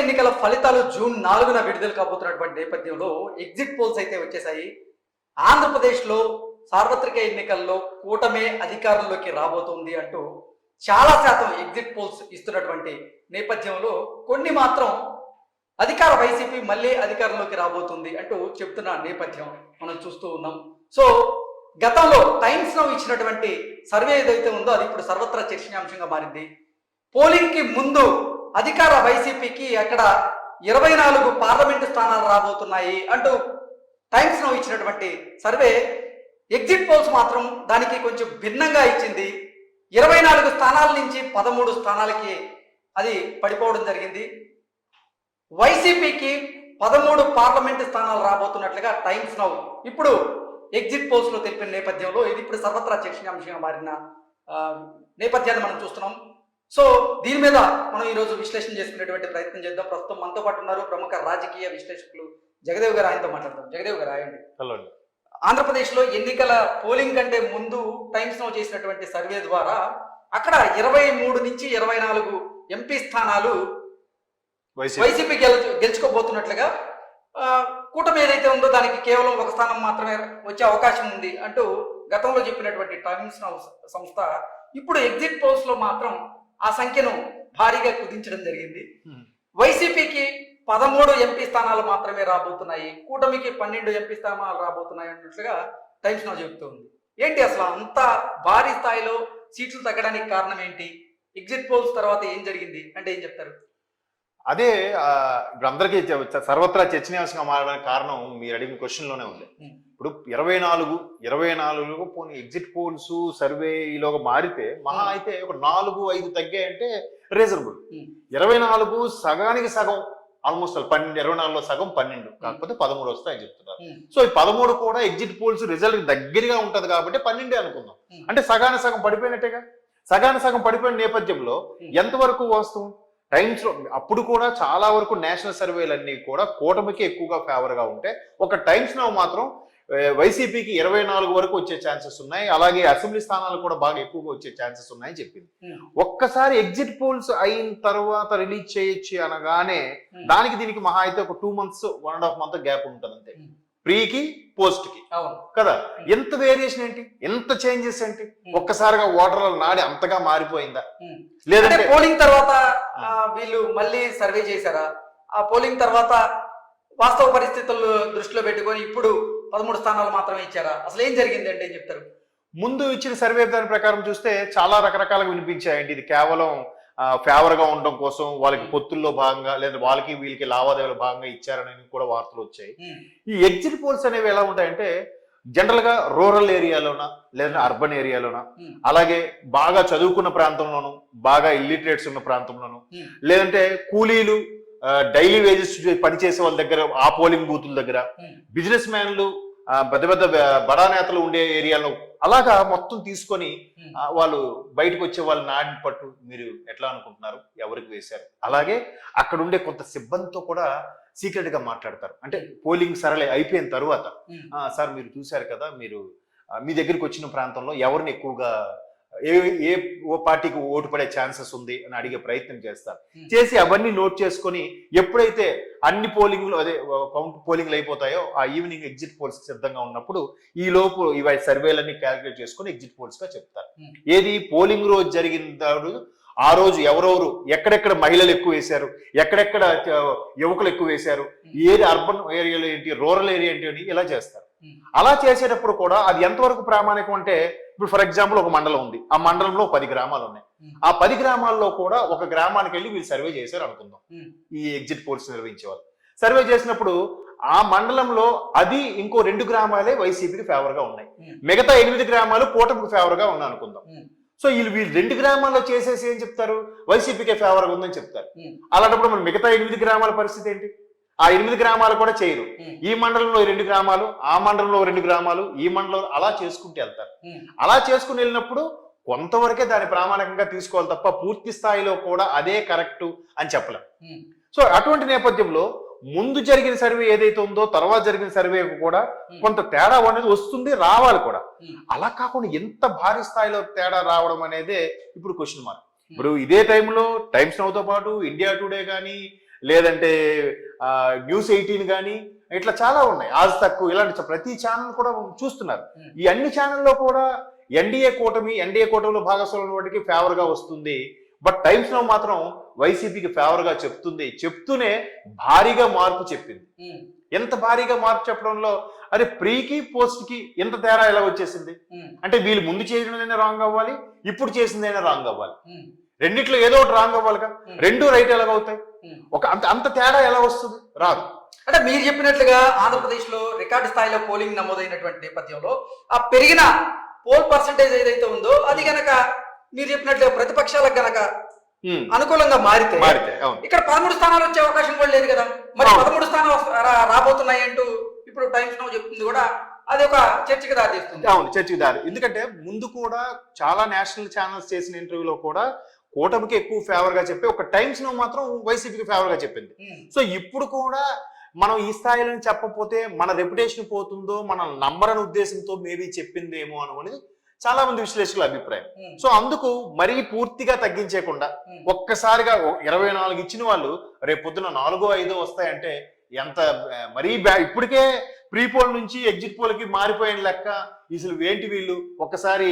ఎన్నికల ఫలితాలు జూన్ 4న విడుదల కాబోతున్నటువంటి నేపథ్యంలో ఎగ్జిట్ పోల్స్ అయితే వచ్చేసాయి. ఆంధ్రప్రదేశ్లో సార్వత్రిక ఎన్నికల్లో కూటమే అధికారంలోకి రాబోతుంది అంటూ చాలా శాతం ఎగ్జిట్ పోల్స్ ఇస్తున్నటువంటి నేపథ్యంలో కొన్ని మాత్రం అధికార వైసీపీ మళ్ళీ అధికారంలోకి రాబోతుంది అంటూ చెప్తున్న నేపథ్యం మనం చూస్తూ ఉన్నాం. సో గతంలో టైమ్స్ నౌ ఇచ్చినటువంటి సర్వే ఏదైతే ఉందో అది ఇప్పుడు సర్వత్రా చర్చనీయాంశంగా మారింది. పోలింగ్ కి ముందు అధికార వైసీపీకి అక్కడ 24 పార్లమెంటు స్థానాలు రాబోతున్నాయి అంటూ టైమ్స్ నౌ ఇచ్చినటువంటి సర్వే ఎగ్జిట్ పోల్స్ మాత్రం దానికి కొంచెం భిన్నంగా ఇచ్చింది. 24 స్థానాల నుంచి 13 స్థానాలకి అది పడిపోవడం జరిగింది. వైసీపీకి 13 పార్లమెంటు స్థానాలు రాబోతున్నట్లుగా టైమ్స్ నౌ ఇప్పుడు ఎగ్జిట్ పోల్స్ లో తెలిపిన నేపథ్యంలో ఇది ఇప్పుడు సర్వత్రా చర్చనీయాంశంగా మారిన నేపథ్యాన్ని మనం చూస్తున్నాం. సో దీని మీద మనం ఈరోజు విశ్లేషణ చేసుకునేటువంటి ప్రయత్నం చేద్దాం. ప్రస్తుతం మనతో పాటు ఉన్నారు ప్రముఖ రాజకీయ విశ్లేషకులు జగదేవ్ గారు. ఆయనతో మాట్లాడతాం. జగదేవ్ గారు రాయండి. హలో. ఆంధ్రప్రదేశ్లో ఎన్నికల పోలింగ్ కంటే ముందు టైమ్స్ నౌ చేసినటువంటి సర్వే ద్వారా అక్కడ 23 నుంచి 24 ఎంపీ స్థానాలు వైసీపీ గెలుచుకోబోతున్నట్లుగా, కూటమి ఏదైతే ఉందో దానికి కేవలం ఒక స్థానం మాత్రమే వచ్చే అవకాశం ఉంది అంటూ గతంలో చెప్పినటువంటి టైమ్స్ నౌ సంస్థ ఇప్పుడు ఎగ్జిట్ పోల్స్ లో మాత్రం ఆ సంఖ్యను భారీగా కుదించడం జరిగింది. వైసీపీకి 13 ఎంపీ స్థానాలు మాత్రమే రాబోతున్నాయి, కూటమికి 12 ఎంపీ స్థానాలు రాబోతున్నాయి అన్నట్లుగా టైమ్స్ నౌ చెబుతోంది. ఏంటి అసలు అంత భారీ స్థాయిలో సీట్లు తగ్గడానికి కారణం ఏంటి? ఎగ్జిట్ పోల్స్ తర్వాత ఏం జరిగింది అంటే ఏం చెప్తారు? అదే ఇప్పుడు అందరికీ సర్వత్రా చర్చనీయాంశంగా మారడానికి కారణం మీరు అడిగిన క్వశ్చన్ లోనే ఉంది. ఇప్పుడు 24 పోనీ ఎగ్జిట్ పోల్స్ సర్వే ఈలోగా మారితే మహా అయితే ఒక 4-5 తగ్గాయంటే రీజనబుల్. 24 సగానికి సగం, ఆల్మోస్ట్ 12, 24లో సగం 12, కాకపోతే 13 వస్తాయని చెప్తున్నారు. సో ఈ 13 కూడా ఎగ్జిట్ పోల్స్ రిజల్ట్ దగ్గరగా ఉంటది కాబట్టి 12 అనుకుందాం. అంటే సగానికి సగం పడిపోయినట్టేగా. సగానికి సగం పడిపోయిన నేపథ్యంలో ఎంతవరకు వాస్తవం? టైమ్స్ లో అప్పుడు కూడా చాలా వరకు నేషనల్ సర్వేలన్నీ కూడా కూటమికి ఎక్కువగా ఫేవర్ గా ఉంటే, ఒక టైమ్స్ నౌ మాత్రం వైసీపీకి 24 వరకు వచ్చే ఛాన్సెస్ ఉన్నాయి, అలాగే అసెంబ్లీ స్థానాలు కూడా బాగా ఎక్కువగా వచ్చే ఛాన్సెస్ ఉన్నాయని చెప్పింది. ఒక్కసారి ఎగ్జిట్ పోల్స్ అయిన తర్వాత రిలీజ్ చేయొచ్చు అనగానే దానికి దీనికి మహా అయితే ఒక 2 months 1.5 month గ్యాప్ ఉంటుంది అంతే, ప్రీకి పోస్ట్ కి కదా. ఎంత వేరియేషన్ ఏంటి, ఎంత చేంజెస్ ఏంటి? ఒక్కసారిగా ఓటర్ల నాడి అంతగా మారిపోయిందా? లేదంటే పోలింగ్ తర్వాత వీళ్ళు మళ్ళీ సర్వే చేశారా? ఆ పోలింగ్ తర్వాత వాస్తవ పరిస్థితులు దృష్టిలో పెట్టుకొని ఇప్పుడు 13 స్థానాలు మాత్రమే ఇచ్చారా? అసలు ఏం జరిగింది అంటే ఏం చెప్తారు? ముందు ఇచ్చిన సర్వే దాని ప్రకారం చూస్తే చాలా రకరకాలుగా వినిపించాయండి. ఇది కేవలం ఫేవర్ గా ఉండడం కోసం, వాళ్ళకి పొత్తుల్లో భాగంగా లేదా వాళ్ళకి వీళ్ళకి లావాదేవీల భాగంగా ఇచ్చారని కూడా వార్తలు వచ్చాయి. ఈ ఎగ్జిట్ పోల్స్ అనేవి ఎలా ఉంటాయంటే జనరల్ గా రూరల్ ఏరియాలోనా లేదా అర్బన్ ఏరియాలోనా, అలాగే బాగా చదువుకున్న ప్రాంతంలోను, బాగా ఇల్లిటరేట్స్ ఉన్న ప్రాంతంలోను, లేదంటే కూలీలు డైలీ వేజెస్ పనిచేసే వాళ్ళ దగ్గర, ఆ పోలింగ్ బూతుల దగ్గర, బిజినెస్ మ్యాన్లు, పెద్ద పెద్ద బడా నేతలు ఉండే ఏరియాలో, అలాగా మొత్తం తీసుకొని వాళ్ళు బయటకు వచ్చే వాళ్ళ నాడిని పట్టు మీరు ఎట్లా అనుకుంటున్నారు, ఎవరికి వేశారు, అలాగే అక్కడ ఉండే కొంత సిబ్బందితో కూడా సీక్రెట్ గా మాట్లాడతారు. అంటే పోలింగ్ సరళి అయిపోయిన తర్వాత, సార్ మీరు చూశారు కదా, మీరు మీ దగ్గరికి వచ్చిన ప్రాంతంలో ఎవరిని ఎక్కువగా ఏ పార్టీకి ఓటు పడే ఛాన్సెస్ ఉంది అని అడిగే ప్రయత్నం చేస్తారు. చేసి అవన్నీ నోట్ చేసుకొని ఎప్పుడైతే అన్ని పోలింగ్లు అదే కౌంట్ పోలింగ్లు అయిపోతాయో ఆ ఈవినింగ్ ఎగ్జిట్ పోల్స్ సిద్ధంగా ఉన్నప్పుడు ఈ లోపు ఇవి సర్వేలన్నీ క్యాలిక్యులేట్ చేసుకొని ఎగ్జిట్ పోల్స్ గా చెప్తారు. ఏది పోలింగ్ రోజు జరిగిన ఆ రోజు ఎవరెవరు ఎక్కడెక్కడ మహిళలు ఎక్కువ వేశారు, ఎక్కడెక్కడ యువకులు ఎక్కువ వేశారు, ఏది అర్బన్ ఏరియాలో ఏంటి, రూరల్ ఏరియా ఏంటి అని ఇలా చేస్తారు. అలా చేసేటప్పుడు కూడా అది ఎంతవరకు ప్రామాణికం అంటే, ఇప్పుడు ఫర్ ఎగ్జాంపుల్ ఒక మండలం ఉంది, ఆ మండలంలో 10 గ్రామాలు ఉన్నాయి. ఆ 10 గ్రామాల్లో కూడా ఒక గ్రామానికి వెళ్ళి వీళ్ళు సర్వే చేశారు అనుకుందాం. ఈ ఎగ్జిట్ పోల్స్ నిర్వహించేవాళ్ళు సర్వే చేసినప్పుడు ఆ మండలంలో అది ఇంకో 2 గ్రామాలే వైసీపీకి ఫేవర్ గా ఉన్నాయి, మిగతా 8 గ్రామాలు కూటమికి ఫేవర్ గా ఉన్నాయి అనుకుందాం. సో వీళ్ళు 2 గ్రామాల్లో చేసేసి ఏం చెప్తారు, వైసీపీకే ఫేవర్ గా ఉందని చెప్తారు. అలాంటప్పుడు మన మిగతా 8 గ్రామాల పరిస్థితి ఏంటి? ఆ 8 గ్రామాలు కూడా చేయరు. ఈ మండలంలో 2 గ్రామాలు, ఆ మండలంలో 2 గ్రామాలు, ఈ మండలం అలా చేసుకుంటూ వెళ్తారు. అలా చేసుకుని వెళ్ళినప్పుడు కొంతవరకే దాని ప్రామాణికంగా తీసుకోవాలి తప్ప పూర్తి స్థాయిలో కూడా అదే కరెక్ట్ అని చెప్పలేం. సో అటువంటి నేపథ్యంలో ముందు జరిగిన సర్వే ఏదైతే ఉందో తర్వాత జరిగిన సర్వే కూడా కొంత తేడా అనేది వస్తుంది, రావాలి కూడా. అలా కాకుండా ఎంత భారీ స్థాయిలో తేడా రావడం అనేదే ఇప్పుడు క్వశ్చన్ మార్క్. ఇప్పుడు ఇదే టైంలో టైమ్స్ నౌతో పాటు ఇండియా టుడే కానీ లేదంటే న్యూస్ 18 కానీ ఇట్లా చాలా ఉన్నాయి, ఆజ్ తక్ ఇలాంటి ప్రతి ఛానల్ కూడా చూస్తున్నారు. ఈ అన్ని ఛానల్లో కూడా ఎన్డీఏ కూటమిలో భాగస్వామ్యం వాటికి ఫేవర్ గా వస్తుంది. బట్ టైమ్స్ నౌ మాత్రం వైసీపీకి ఫేవర్ గా చెప్తూనే భారీగా మార్పు చెప్పింది. ఎంత భారీగా మార్పు చెప్పడంలో అరే ప్రీకి పోస్ట్ కి ఎంత తేడా ఎలా వచ్చేసింది అంటే వీళ్ళు ముందు చేసినదైనా రాంగ్ అవ్వాలి, ఇప్పుడు చేసిందైనా రాంగ్ అవ్వాలి, రెండిట్లో ఏదో ఒకటి రాంగ్ అవ్వాలిగా, రెండు రైట్ ఎలాగవుతాయి, అంత తేడా ఎలా వస్తుంది? రాదు. అంటే మీరు చెప్పినట్లుగా ఆంధ్రప్రదేశ్ లో రికార్డు స్థాయిలో పోలింగ్ నమోదైనటువంటి నేపథ్యంలో ఆ పెరిగిన పోల్ పర్సంటేజ్ ఏదైతే ఉందో అది గనక మీరు చెప్పినట్లుగా ప్రతిపక్షాలకు గనక అనుకూలంగా మారితే ఇక్కడ 13 స్థానాలు వచ్చే అవకాశం కూడా లేదు కదా. మరి 13 స్థానాలు రాబోతున్నాయి అంటూ ఇప్పుడు టైమ్స్ నౌ చెప్తుంది కూడా, అది ఒక చర్చకి దారి తీస్తుంది. అవును, చర్చకి దారి. ఎందుకంటే ముందు కూడా చాలా నేషనల్ ఛానల్స్ చేసిన ఇంటర్వ్యూలో కూడా కూటమికి ఎక్కువ ఫేవర్ గా చెప్పి ఒక టైమ్స్ నౌ మాత్రం వైసీపీకి ఫేవర్ గా చెప్పింది. సో ఇప్పుడు కూడా మనం ఈ స్థాయిలో చెప్పకపోతే మన రెప్యుటేషన్ పోతుందో, మన నంబర్ ఉద్దేశంతో మేబీ చెప్పిందేమో అనుకునేది చాలా మంది విశ్లేషకుల అభిప్రాయం. సో అందుకు మరీ పూర్తిగా తగ్గించేయకుండా ఒక్కసారిగా 24 ఇచ్చిన వాళ్ళు రేపు పొద్దున 4, 5 వస్తాయంటే ఎంత మరీ ఇప్పటికే ప్రీ పోల్ నుంచి ఎగ్జిట్ పోల్ కి మారిపోయిన లెక్క. అసలు ఏంటి వీళ్ళు ఒక్కసారి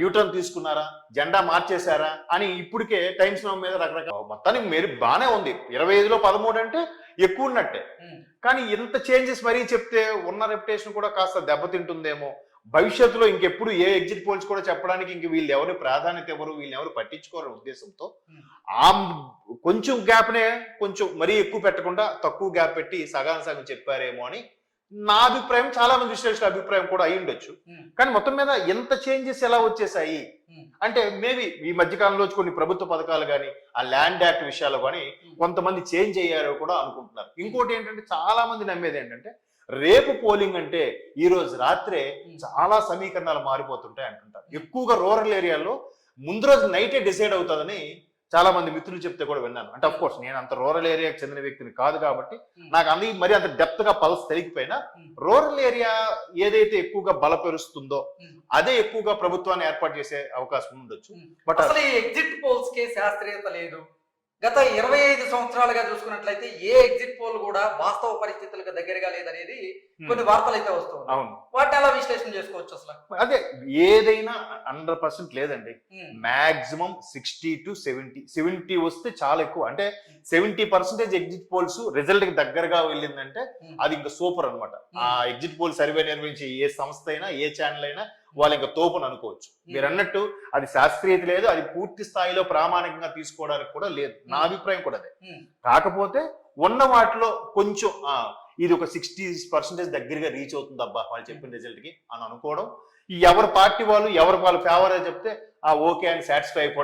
యూటర్న్ తీసుకున్నారా, జెండా మార్చేశారా అని ఇప్పటికే టైమ్స్ నౌ మీద రకరకాల మొత్తానికి మీరు బానే ఉంది. 25లో 13 అంటే ఎక్కువ ఉన్నట్టే. కానీ ఎంత చేంజెస్ మరీ చెప్తే ఉన్న రెప్యుటేషన్ కూడా కాస్త దెబ్బతింటుందేమో. భవిష్యత్తులో ఇంకెప్పుడు ఏ ఎగ్జిట్ పోల్స్ కూడా చెప్పడానికి ఇంక వీళ్ళు ఎవరు ప్రాధాన్యత ఎవరు, వీళ్ళు ఎవరు పట్టించుకోరు ఉద్దేశంతో ఆ కొంచెం గ్యాప్నే కొంచెం మరీ ఎక్కువ పెట్టకుండా తక్కువ గ్యాప్ పెట్టి సగం చెప్పారేమో అని నా అభిప్రాయం. చాలా మంది విశ్లేషకుల అభిప్రాయం కూడా అయి ఉండొచ్చు. కానీ మొత్తం మీద ఎంత చేంజెస్ ఎలా వచ్చేసాయి అంటే మేబీ ఈ మధ్యకాలంలో కొన్ని ప్రభుత్వ పథకాలు కానీ ఆ ల్యాండ్ యాక్ట్ విషయాలు కానీ కొంతమంది చేంజ్ అయ్యారో కూడా అనుకుంటున్నారు. ఇంకోటి ఏంటంటే చాలా మంది నమ్మేది ఏంటంటే రేపు పోలింగ్ అంటే ఈ రోజు రాత్రే చాలా సమీకరణాలు మారిపోతుంటాయి అంటుంటారు. ఎక్కువగా రూరల్ ఏరియాలో ముందు రోజు నైటే డిసైడ్ అవుతుందని చాలా మంది మిత్రులు చెప్తే కూడా విన్నాను. అంటే అఫ్ కోర్స్ నేను అంత రూరల్ ఏరియాకి చెందిన వ్యక్తిని కాదు కాబట్టి నాకు మరి అంత డెప్త్ గా పల్స్ తెలియకపోయినా రూరల్ ఏరియా ఏదైతే ఎక్కువగా బలపరుస్తుందో అదే ఎక్కువగా ప్రభుత్వాన్ని ఏర్పాటు చేసే అవకాశం ఉండొచ్చు. బట్ అసలు ఈ ఎగ్జిట్ పోల్స్ కి శాస్త్రీయత లేదు. గత 25 సంవత్సరాలుగా చూసుకున్నట్లయితే ఏ ఎగ్జిట్ పోల్ కూడా వాస్తవ పరిస్థితులకు దగ్గరగా లేదనేది కొన్ని వార్తలు అయితే వస్తుంది. అవును, వాటిని ఎలా విశ్లేషణ చేసుకోవచ్చు అసలు? అదే ఏదైనా 100% లేదండి. మాక్సిమం 60 to 70 వస్తే చాలా ఎక్కువ. అంటే 70% ఎగ్జిట్ పోల్స్ రిజల్ట్ కి దగ్గరగా వెళ్ళిందంటే అది ఇంకా సూపర్ అనమాట. ఆ ఎగ్జిట్ పోల్ సర్వే నిర్వహించే ఏ సంస్థ అయినా ఏ ఛానల్ అయినా వాళ్ళు ఇంకా తోపుని అనుకోవచ్చు. మీరు అన్నట్టు అది శాస్త్రీయత లేదు, అది పూర్తి స్థాయిలో ప్రామాణికంగా తీసుకోవడానికి కూడా లేదు. నా అభిప్రాయం కూడా అదే. కాకపోతే ఉన్న వాటిలో కొంచెం ఇది ఒక 60% దగ్గరగా రీచ్ అవుతుంది అబ్బా వాళ్ళు చెప్పిన రిజల్ట్ కి అని అనుకోవడం. ఎవరి పార్టీ వాళ్ళు ఫేవర్ చెప్తే ఓకే అని సాటిస్ఫై అయిపోవడం.